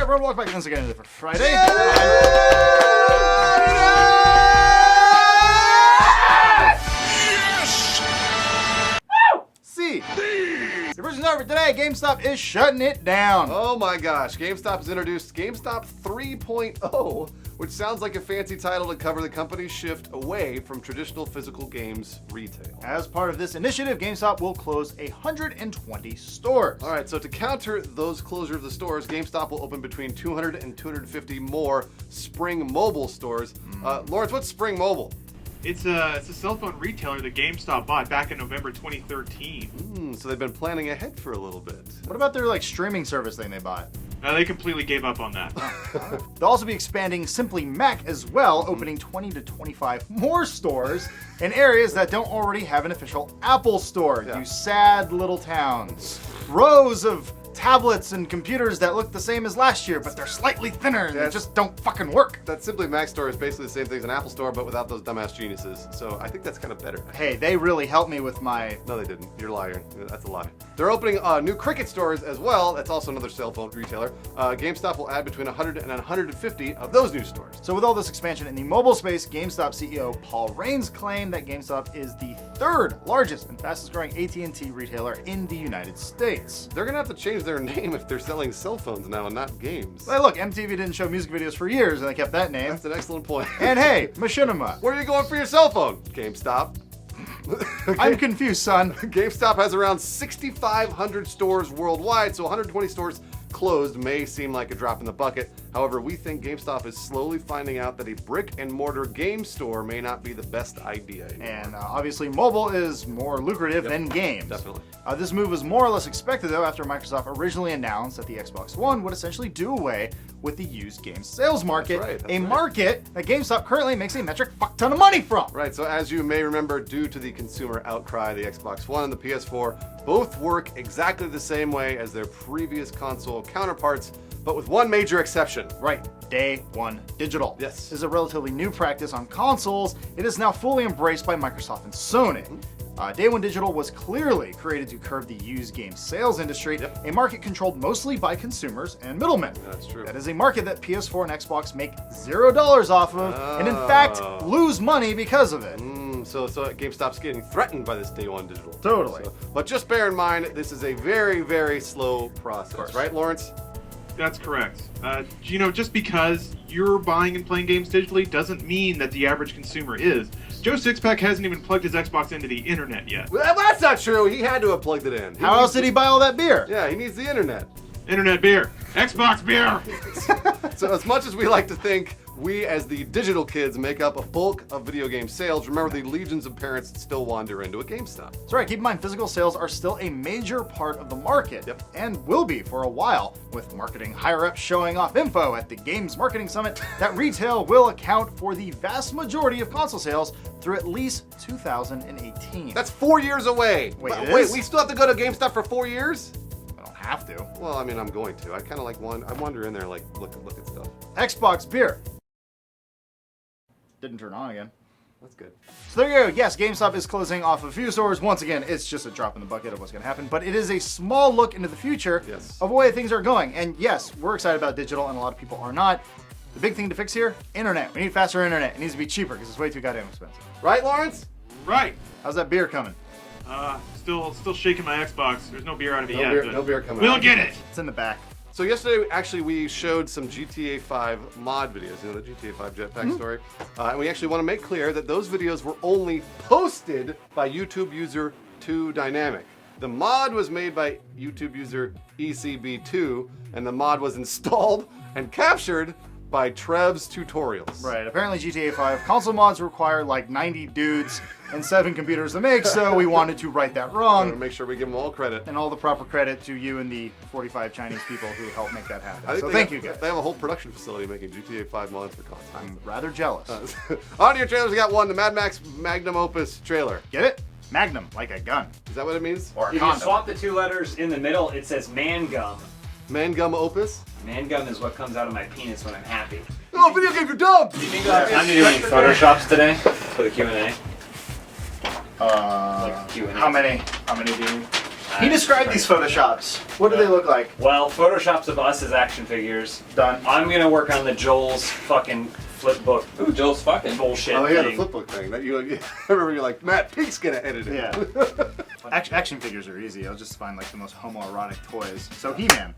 everyone, welcome back once again for Friday. See, the original over today, GameStop is shutting it down. Oh my gosh, GameStop has introduced GameStop 3.0, which sounds like a fancy title to cover the company's shift away from traditional physical games retail. As part of this initiative, GameStop will close 120 stores. All right, so to counter those closure of the stores, GameStop will open between 200 and 250 more Spring Mobile stores. Lawrence, what's Spring Mobile? It's a cell phone retailer that GameStop bought back in November 2013. So they've been planning ahead for a little bit. What about their streaming service thing they bought? They completely gave up on that. They'll also be expanding Simply Mac as well, opening 20 to 25 more stores in areas that don't already have an official Apple store. Yeah. You sad little towns. Rows of tablets and computers that look the same as last year, but they're slightly thinner and they just don't fucking work. That Simply Mac store is basically the same thing as an Apple store, but without those dumbass geniuses. So I think that's kind of better. Hey, they really helped me with my... No, they didn't. You're lying. That's a lie. They're opening new Cricket stores as well. That's also another cell phone retailer. GameStop will add between 100 and 150 of those new stores. So with all this expansion in the mobile space, GameStop CEO Paul Raines claimed that GameStop is the third largest and fastest growing AT&T retailer in the United States. They're going to have to change their name if they're selling cell phones now and not games. Hey, look, MTV didn't show music videos for years and they kept that name. That's an excellent point. And hey, machinima. Where are you going for your cell phone? GameStop. I'm confused, son. GameStop has around 6,500 stores worldwide, so 120 stores closed may seem like a drop in the bucket. However, we think GameStop is slowly finding out that a brick and mortar game store may not be the best idea anymore. And obviously mobile is more lucrative than games. Definitely. This move was more or less expected though after Microsoft originally announced that the Xbox One would essentially do away with the used game sales market, That's right. market that GameStop currently makes a metric fuck ton of money from. Right, so as you may remember, due to the consumer outcry, the Xbox One and the PS4 both work exactly the same way as their previous console counterparts, but with one major exception. Right, Day One Digital. Yes. This is a relatively new practice on consoles. It is now fully embraced by Microsoft and Sony. Day One Digital was clearly created to curb the used game sales industry, a market controlled mostly by consumers and middlemen. That's true. That is a market that PS4 and Xbox make $0 off of, and in fact lose money because of it. So GameStop's getting threatened by this Day One Digital. Totally. But just bear in mind, this is a very, very slow process, right, Lawrence? That's correct. Just because you're buying and playing games digitally doesn't mean that the average consumer is. Joe Sixpack hasn't even plugged his Xbox into the internet yet. Well, that's not true. He had to have plugged it in. How else did he buy all that beer? Yeah, he needs the internet. Internet beer. Xbox beer. So as much as we like to think we as the digital kids make up a bulk of video game sales, remember the legions of parents still wander into a GameStop. That's right, keep in mind physical sales are still a major part of the market, and will be for a while, with marketing higher-ups showing off info at the Games Marketing Summit that retail will account for the vast majority of console sales through at least 2018. That's 4 years away. Wait, we still have to go to GameStop for 4 years? I don't have to. Well, I mean, I'm going to. I kind of I wander in there, look at stuff. Xbox beer. Didn't turn on again. That's good. So there you go. Yes, GameStop is closing off a few stores. Once again, it's just a drop in the bucket of what's going to happen, but it is a small look into the future of the way things are going. And yes, we're excited about digital, and a lot of people are not. The big thing to fix here, internet. We need faster internet. It needs to be cheaper because it's way too goddamn expensive. Right, Lawrence? Right. How's that beer coming? Still shaking my Xbox. There's no beer out of it yet. No beer coming out. We'll get it. It's in the back. So yesterday, actually, we showed some GTA 5 mod videos, the GTA 5 jetpack story. And we actually want to make clear that those videos were only posted by YouTube user 2Dynamic. The mod was made by YouTube user ECB2, and the mod was installed and captured by Trev's Tutorials. Right, apparently GTA 5 console mods require like 90 dudes and 7 computers to make, so we wanted to right that wrong. To make sure we give them all credit. And all the proper credit to you and the 45 Chinese people who helped make that happen. So thank you guys. They have a whole production facility making GTA 5 mods for content. I'm rather jealous. On to your trailers, we got one, the Mad Max Magnum Opus trailer. Get it? Magnum, like a gun. Is that what it means? Or a If condom. you swap the 2 letters in the middle, it says man gum. Mangum Opus? Man gum is what comes out of my penis when I'm happy. Oh, video games are dumb! Do you think we'll have time to do any photoshops today for the Q&A? Q&A. How many do you need? He described these Photoshops. What do they look like? Well, Photoshops of us as action figures. Done. I'm gonna work on the Joel's fucking flipbook. Ooh, Joel's fucking bullshit Oh yeah, thing. the flipbook thing. That you I remember you're like, Matt Pink's gonna edit it. Yeah. Action figures are easy. I'll just find like the most homoerotic toys. So He-Man.